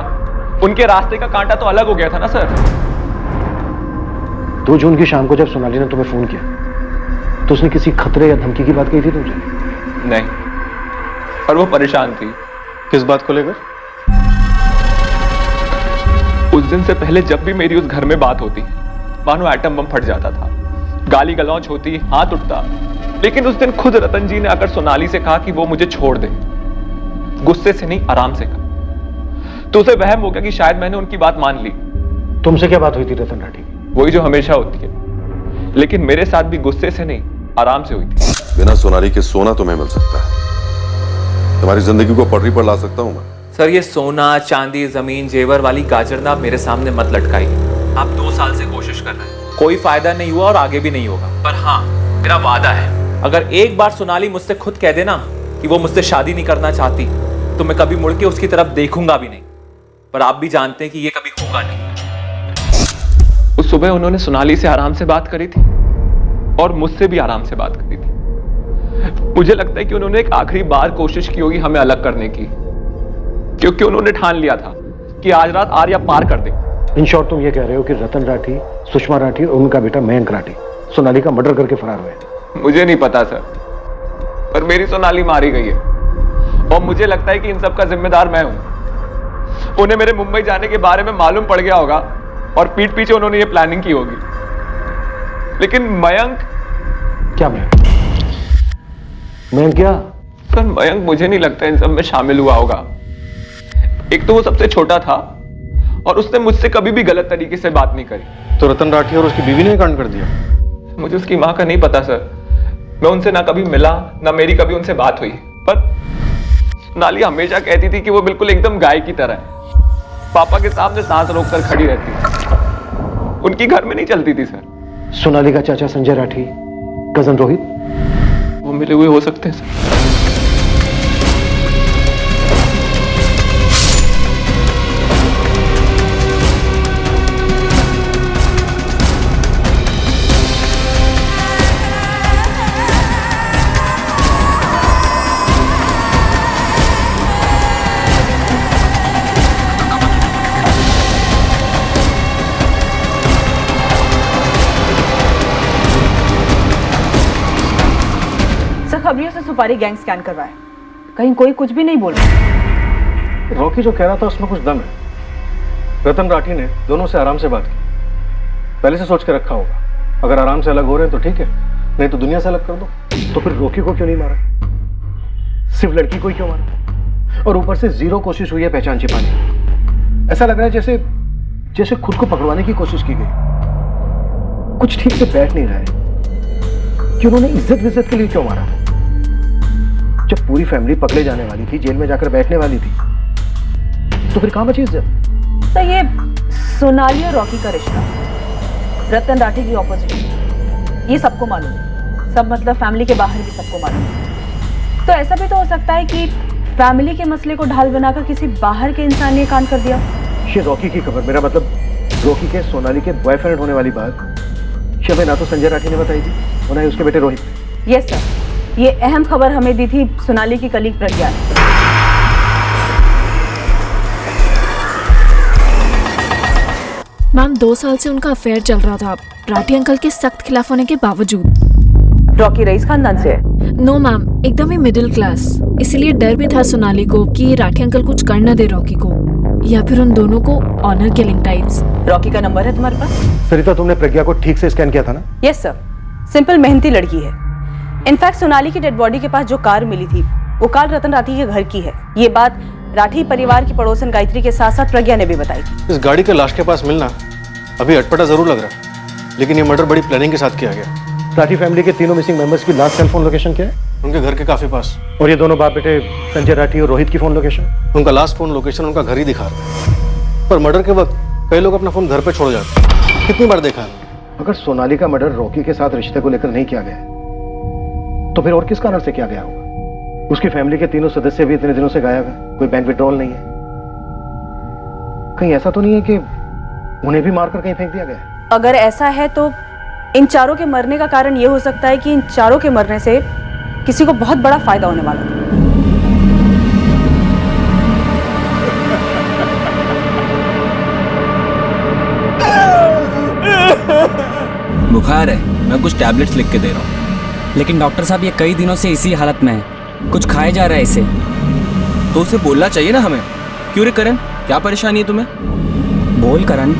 उनके रास्ते का कांटा तो अलग हो गया था ना सर। 2 जून की शाम को जब सोनाली ने तुम्हें फोन किया तो उसने किसी खतरे या धमकी की बात कही थी तुमसे? नहीं, और वो परेशान थी। किस बात को लेकर? उस दिन से पहले जब भी मेरी उस घर में बात होती, मानो एटम बम फट जाता था, गाली गलौज होती, हाथ उठता। लेकिन उस दिन खुद रतन जी ने आकर सोनाली से कहा कि वो मुझे छोड़ दे। गुस्से से नहीं, आराम से कहा। तो उसे वहम हो गया कि शायद मैंने उनकी बात मान ली। तुमसे क्या बात हुई थी रतन राठी? वही जो हमेशा होती है, लेकिन मेरे साथ भी गुस्से से नहीं, आराम से हुई थी। बिना सोनाली के सोना तुम्हें मिल सकता है, तुम्हारी जिंदगी को पटरी पर ला सकता हूं मैं। सर, ये सोना चांदी जमीन जेवर वाली गाजरना आप मेरे सामने मत लटकाइए। आप 2 साल से कोशिश कर रहे हैं, कोई फायदा नहीं हुआ और आगे भी नहीं होगा। पर हाँ, मेरा वादा है, अगर एक बार सोनाली मुझसे खुद कह देना कि वो मुझसे शादी नहीं करना चाहती तो मैं कभी मुड़ के उसकी तरफ देखूंगा भी नहीं। पर आप भी जानते हैं कि ये कभी होगा नहीं। उस सुबह उन्होंने सोनाली से आराम से बात करी थी और मुझसे भी आराम से बात करी थी। मुझे लगता है कि उन्होंने एक आखिरी बार कोशिश की होगी हमें अलग करने की, क्योंकि उन्होंने ठान लिया था कि आज रात आर्या पार कर दे। इन शॉर्ट तुम ये कह रहे हो कि रतन राठी, सुषमा राठी और उनका बेटा मयंक राठी सोनाली का मर्डर करके फरार हुए? मुझे नहीं पता सर, पर मेरी सोनाली मारी गई है और मुझे लगता है कि इन सब का जिम्मेदार मैं हूं। उन्हें मेरे मुंबई जाने के बारे में मालूम पड़ गया होगा और पीठ पीछे उन्होंने ये प्लानिंग की होगी। लेकिन मयंक क्या? मयंक क्या? सर, मयंक मुझे नहीं लगता इन सब में शामिल हुआ होगा। एक तो वो सबसे छोटा था और उसने मुझसे कभी भी गलत तरीके से बात नहीं करी। तो रतन राठी और उसकी बीवी ने कांड कर दिया? मुझे उसकी मां का नहीं पता सर, मैं उनसे ना कभी मिला ना मेरी कभी उनसे बात हुई। पर सोनाली हमेशा कहती थी कि वो बिल्कुल एकदम गाय की तरह है, पापा के सामने सांस रोककर खड़ी रहती है। उनकी घर में नहीं चलती थी सर। सोनाली का चाचा संजय राठी, कजन रोहित, वो मिले हुए हो सकते हैं सर। खबरियों से सुपारी गैंग स्कैन करवाए, कहीं कोई कुछ भी नहीं बोल रहा। रॉकी जो कह रहा था उसमें कुछ दम है। रतन राठी ने दोनों से आराम से बात की, पहले से सोच के रखा होगा। अगर आराम से अलग हो रहे हैं तो ठीक है, नहीं तो दुनिया से अलग कर दो। तो फिर रॉकी को क्यों नहीं मारा? सिर्फ लड़की को ही क्यों मारा? और ऊपर से 0 कोशिश हुई है पहचान छिपाने। ऐसा लग रहा है जैसे खुद को पकड़वाने की कोशिश की गई। कुछ ठीक से बैठ नहीं रहा है कि उन्होंने इज्जत के लिए क्यों मारा? जब पूरी फैमिली पकड़े जाने वाली थी, जेल में जाकर बैठने वाली थी, तो फिर कहां बची इज्जत? तो ये सोनाली और रॉकी का रिश्ता, रतन राठी की ऑपोजिशन, ये सबको मालूम है। सब मतलब फैमिली के बाहर भी सबको मालूम है। तो ऐसा भी तो हो सकता है कि फैमिली के मसले को ढाल बनाकर किसी बाहर के इंसान ने कांड कर दिया। ये रॉकी की खबर, मेरा मतलब रॉकी के सोनाली के बॉयफ्रेंड होने वाली बात शबे ना तो संजय राठी ने बताई थी और ना ही उसके बेटे रोहित। यस सर, ये अहम खबर हमें दी थी सोनाली की कलीग प्रज्ञा ने। मैम 2 साल से उनका अफेयर चल रहा था, राठी अंकल के सख्त खिलाफ होने के बावजूद। रॉकी रईस खानदान से है? नो मैम, एकदम ही मिडिल क्लास। इसीलिए डर भी था सोनाली को कि राठी अंकल कुछ कर न दे रॉकी को, या फिर उन दोनों को ऑनर किलिंग टाइप्स। रॉकी का नंबर है तुम्हारे पास? सरिता, तुमने प्रज्ञा को ठीक से स्कैन किया था ना? यस सर, सिंपल मेहनती लड़की है। इनफैक्ट सोनाली की डेड बॉडी के पास जो कार मिली थी वो कार रतन राठी के घर की है। ये बात राठी परिवार की पड़ोसन गायत्री के साथ साथ प्रज्ञा ने भी बताई थी। इस गाड़ी के लाश के पास मिलना अभी अटपटा जरूर लग रहा है, लेकिन ये मर्डर बड़ी प्लानिंग के साथ किया गया। राठी फैमिली के तीनों मिसिंग मेंबर्स की लास्ट सेल फोन लोकेशन क्या है? उनके घर के काफी पास। और ये दोनों बाप बेटे संजय राठी और रोहित की फोन लोकेशन? उनका लास्ट फोन लोकेशन उनका घर ही दिखा रहा है, पर मर्डर के वक्त कई लोग अपना फोन घर पे छोड़ जाते हैं। कितनी बार देखा है। अगर सोनाली का मर्डर रॉकी के साथ रिश्ते को लेकर नहीं किया गया तो फिर और किस कारण से किया गया होगा? उसकी फैमिली के तीनों सदस्य भी इतने दिनों से गायब है, कोई बैंक विड्रॉल नहीं है। कहीं ऐसा तो नहीं है कि उन्हें भी मारकर कहीं फेंक दिया गया है? अगर ऐसा है तो इन चारों के मरने का कारण यह हो सकता है कि इन चारों के मरने से किसी को बहुत बड़ा फायदा होने वाला था। बुखार है, मैं कुछ टैबलेट्स लिख के दे रहा हूँ। लेकिन डॉक्टर साहब ये कई दिनों से इसी हालत में है, कुछ खाए जा रहा है इसे। तो उसे बोलना चाहिए ना हमें। क्यों रे करण, क्या परेशानी है तुम्हें? बोल करण।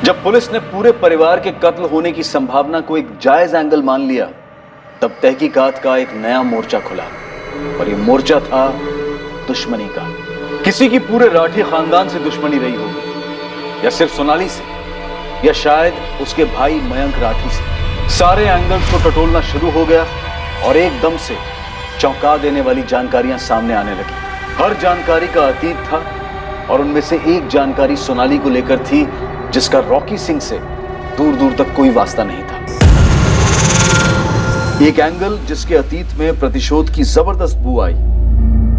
जब पुलिस ने पूरे परिवार के कत्ल होने की संभावना को एक जायज एंगल मान लिया, तब तहकीकात का एक नया मोर्चा खुला। और ये मोर्चा था दुश्मनी का। किसी की पूरे राठी खानदान से दुश्मनी रही होगी, या सिर्फ सोनाली से, या शायद उसके भाई मयंक राठी से। सारे एंगल्स को टटोलना शुरू हो गया और एकदम से चौंका देने वाली जानकारियां सामने आने लगी। हर जानकारी का अतीत था और उनमें से एक जानकारी सोनाली को लेकर थी, जिसका रॉकी सिंह से दूर दूर तक कोई वास्ता नहीं था। एक एंगल जिसके अतीत में प्रतिशोध की जबरदस्त बू आई,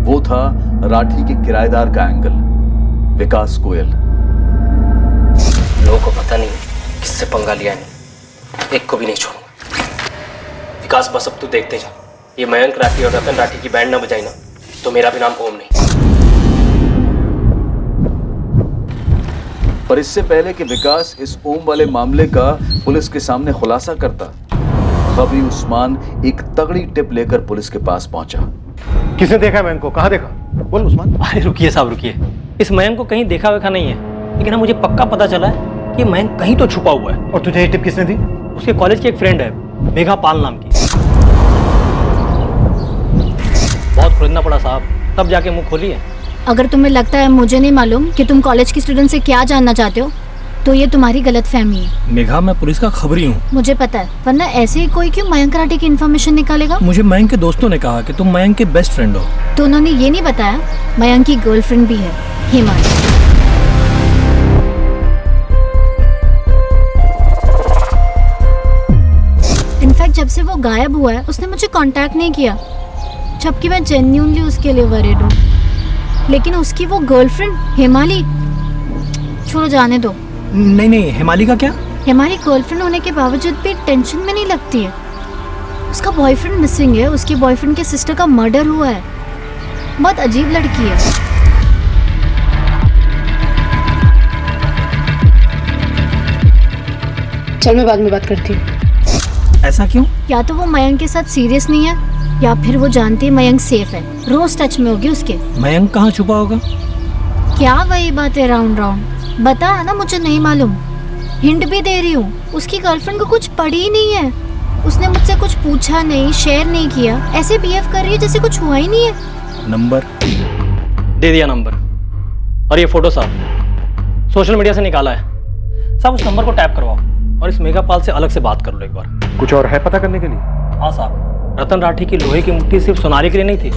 वो था राठी के किराएदार का एंगल, विकास गोयल। लोगों को पता नहीं किससे पंगा लिया नहीं, एक को भी नहीं छोड़ूंगा। विकास बस अब तू देखते जा, ये मयंक राठी और रतन राठी की बैंड ना बजाई ना तो मेरा भी नाम ओम नहीं। पर इससे पहले कि विकास इस ओम वाले मामले का पुलिस के सामने खुलासा करता, खबरी उस्मान एक तगड़ी टिप लेकर पुलिस के पास पहुंचा। किसने देखा मयंक को? कहां देखा? बोल उस्मान। अरे रुकिए साहब रुकिए, इस मयंक को कहीं देखा वेखा नहीं है, लेकिन मुझे पक्का पता चला है कि मयंक कहीं तो छुपा हुआ है। और तुझे ये टिप किसने दी? उसके कॉलेज की एक फ्रेंड है, मेघा पाल नाम की। बहुत खोजना पड़ा साहब, तब जाके मुंह खोली है। अगर तुम्हें लगता है मुझे नहीं मालूम कि तुम कॉलेज की स्टूडेंट से क्या जानना चाहते हो, तो ये तुम्हारी गलतफहमी है। मेघा, मैं पुलिस का खबरी हूँ। मुझे पता है, वरना ऐसे ही कोई क्यों मयंक राठी की इन्फॉर्मेशन निकालेगा? मुझे मयंक के दोस्तों ने कहा कि तुम मयंक के बेस्ट फ्रेंड हो। तो उन्होंने ये नहीं बताया मयंक की गर्लफ्रेंड भी है, हिमाली। इनफैक्ट जब से वो गायब हुआ है उसने मुझे कांटेक्ट नहीं किया, जबकि मैं जेन्युइनली उसके लिए वरीड हूँ। लेकिन उसकी वो गर्लफ्रेंड हिमाली, छोड़ो जाने दो। नहीं, हिमाली का क्या? हिमाली गर्लफ्रेंड होने के बावजूद भी टेंशन में नहीं लगती है। उसका बॉयफ्रेंड मिसिंग है, उसके बॉयफ्रेंड के सिस्टर का मर्डर हुआ है। बहुत अजीब लड़की है। चल मैं बाद में बात करती हूँ। ऐसा क्यों? या तो वो मयंक के साथ सीरियस नहीं है, या फिर वो जानती है मयंक सेफ है, रोज टच में होगी उसके। मयंक कहाँ छुपा होगा? क्या वही बात है राउंड राउंड? बता ना, मुझे नहीं मालूम। हिंट भी दे रही हूँ, उसकी गर्लफ्रेंड को कुछ पड़ी ही नहीं है। उसने मुझसे कुछ पूछा नहीं, शेयर नहीं किया, ऐसे बिहेव कर रही है जैसे कुछ हुआ ही नहीं है। नंबर दे दिया नंबर, और ये फोटो साहब सोशल मीडिया से निकाला है। साहब उस नंबर को टैप करवाओ और इस मेघापाल से अलग से बात कर लो एक बार। कुछ और है पता करने के लिए? हाँ साहब, रतन राठी की लोहे की मुट्ठी सिर्फ सोनाली के लिए नहीं थी,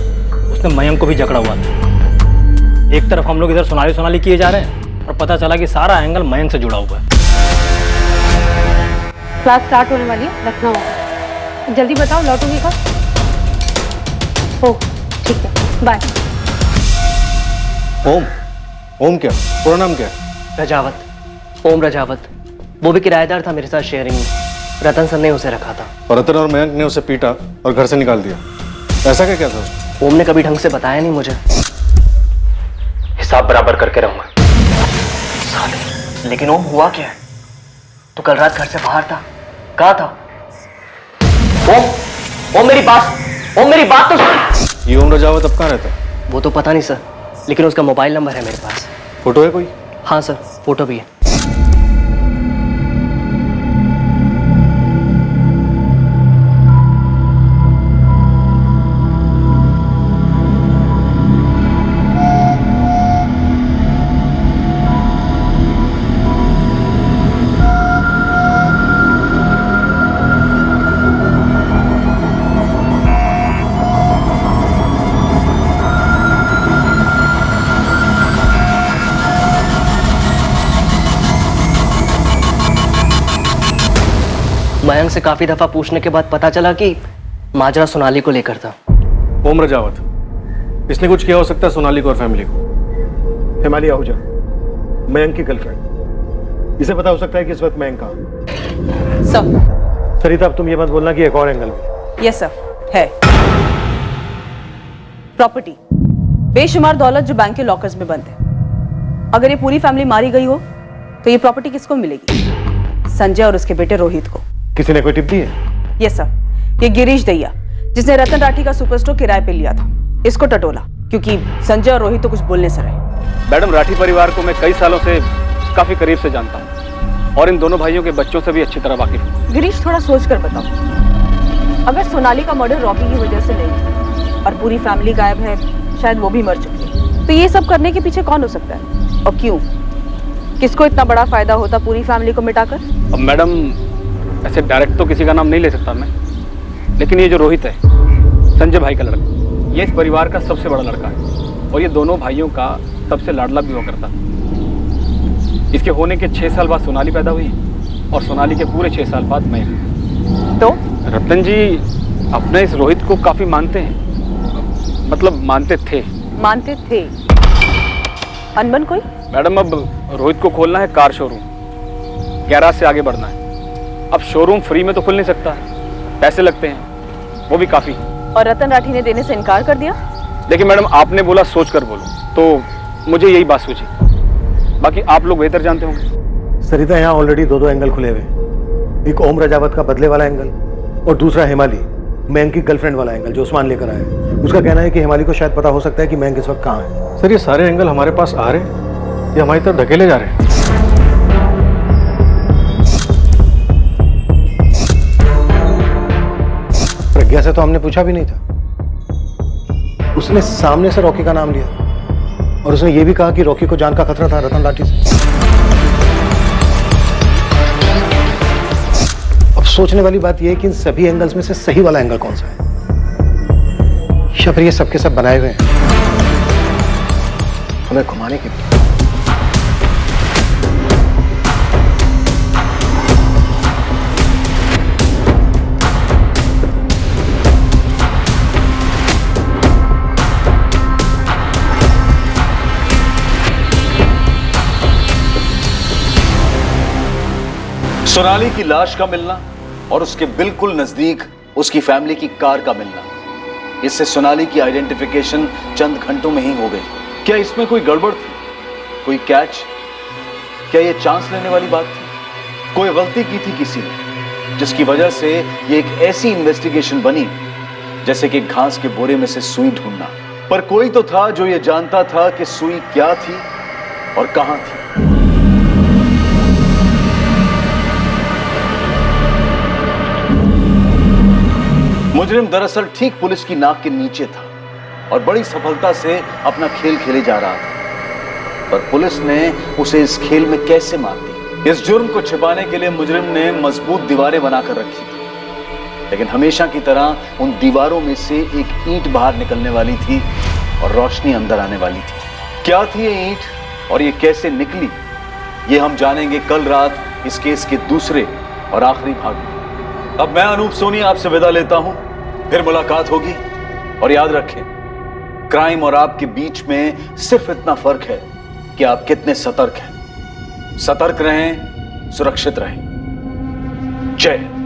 उसने मयंक को भी जकड़ा हुआ था। एक तरफ हम लोग इधर सोनाली किए जा रहे हैं और पता चला कि सारा एंगल मयंक से जुड़ा हुआ है। क्लास स्टार्ट होने वाली है, रखना होगा। जल्दी बताओ लौटोगी कब? ओह ठीक है, बाय। ओम क्या? पूरा नाम क्या है? रजावत, ओम रजावत। वो भी किराएदार था मेरे साथ शेयरिंग में। रतन सर ने उसे रखा था और रतन और मयंक ने उसे पीटा और घर से निकाल दिया। ऐसा क्या था उसने? ओम ने कभी ढंग से बताया नहीं मुझे। हिसाब बराबर करके रहूंगा। साले, लेकिन ओम हुआ क्या है? तू कल रात घर से बाहर था, कहाँ था? ओम मेरी बात तो सुन। ये ओम रजावत अब कहाँ रहता है? वो तो पता नहीं सर, लेकिन उसका मोबाइल नंबर है मेरे पास। फोटो है कोई? हाँ सर, फोटो भी है। मयंक से काफी दफा पूछने के बाद पता चला कि माजरा सोनाली को लेकर था। ओम रजावत, इसने कुछ किया हो सकता है सोनाली को और फैमिली को। हिमाली आहूजा, मयंक की गर्लफ्रेंड, इसे पता हो सकता है कि इस वक्त मयंक कहाँ। सर। सरिता, अब तुम ये मत बोलना कि एक और एंगल भी। यस सर, है। प्रॉपर्टी, बेशुमार दौलत जो बैंक के लॉकर्स में बंद है। अगर ये पूरी फैमिली मारी गई हो तो ये प्रॉपर्टी किसको मिलेगी? संजय और उसके बेटे रोहित को। किसी ने कोई टिप दी है? यस सर, ये गिरीश दैया जिसने रतन राठी का सुपर स्टोर किराए पे लिया था, इसको टटोला, क्योंकि संजय और रोहित तो कुछ बोलने से रहे। मैडम, राठी परिवार को मैं कई सालों से काफी करीब से जानता हूँ और इन दोनों भाइयों के बच्चों से भी अच्छी तरह वाकिफ हूँ। गिरीश, थोड़ा सोच कर बताओ, अगर सोनाली का मर्डर रॉकी की वजह से नहीं और पूरी फैमिली गायब है, शायद वो भी मर चुकी है, तो ये सब करने के पीछे कौन हो सकता है और क्यों? किसको इतना बड़ा फायदा होता पूरी फैमिली को मिटाकर? अब मैडम, ऐसे डायरेक्ट तो किसी का नाम नहीं ले सकता मैं, लेकिन ये जो रोहित है, संजय भाई का लड़का, ये इस परिवार का सबसे बड़ा लड़का है और ये दोनों भाइयों का सबसे लाडला भी हुआ करता। इसके होने के 6 साल बाद सोनाली पैदा हुई और सोनाली के पूरे 6 साल बाद मैं। तो रतन जी अपने इस रोहित को काफी मानते हैं, मतलब मानते थे। मानते थे? अनबन कोई? मैडम, अब रोहित को खोलना है कार शोरूम, गैराज से आगे बढ़ना है। अब शोरूम फ्री में तो खुल नहीं सकता, पैसे लगते हैं, वो भी काफी। और रतन राठी ने देने से इनकार कर दिया? देखिए मैडम, आपने बोला सोच कर बोलो, तो मुझे यही बात सूझी, बाकी आप लोग बेहतर जानते होंगे। सरिता, यहाँ ऑलरेडी दो एंगल खुले हुए हैं। एक ओम रजावत का बदले वाला एंगल और दूसरा हिमाली, मयंक की गर्लफ्रेंड वाला एंगल जो उस्मान लेकर आया। उसका कहना है कि हिमाली को शायद पता हो सकता है कि मयंक इस वक्त कहाँ है। सर, ये सारे एंगल हमारे पास आ रहे हैं या हमारी तरफ धकेले जा रहे हैं? प्रज्ञा से तो हमने पूछा भी नहीं था। उसने सामने से रॉकी का नाम लिया और उसने ये भी कहा कि रॉकी को जान का खतरा था रतन राठी से। अब सोचने वाली बात यह है कि इन सभी एंगल्स में से सही वाला एंगल कौन सा है, या फिर ये सबके सब बनाए हुए हैं हमें घुमाने के लिए। सोनाली की लाश का मिलना और उसके बिल्कुल नजदीक उसकी फैमिली की कार का मिलना, इससे सोनाली की आइडेंटिफिकेशन चंद घंटों में ही हो गई। क्या इसमें कोई गड़बड़ थी, कोई कैच? क्या यह चांस लेने वाली बात थी? कोई गलती की थी किसी ने, जिसकी वजह से यह एक ऐसी इन्वेस्टिगेशन बनी जैसे कि घास के बोरे में से सुई ढूंढना। पर कोई तो था जो यह जानता था कि सुई क्या थी और कहां थी। मुजरिम दरअसल ठीक पुलिस की नाक के नीचे था और बड़ी सफलता से अपना खेल खेले जा रहा था, पर पुलिस ने उसे इस खेल में कैसे मार दी? इस जुर्म को छिपाने के लिए मुजरिम ने मजबूत दीवारें बनाकर रखी थी, लेकिन हमेशा की तरह उन दीवारों में से एक ईंट बाहर निकलने वाली थी और रोशनी अंदर आने वाली थी। क्या थी ये ईंट और ये कैसे निकली, ये हम जानेंगे कल रात इस केस के दूसरे और आखिरी भाग में। अब मैं अनूप सोनी आपसे विदा लेता हूं, फिर मुलाकात होगी। और याद रखें, क्राइम और आपके बीच में सिर्फ इतना फर्क है कि आप कितने सतर्क हैं। सतर्क रहें, सुरक्षित रहें। जय हिंद।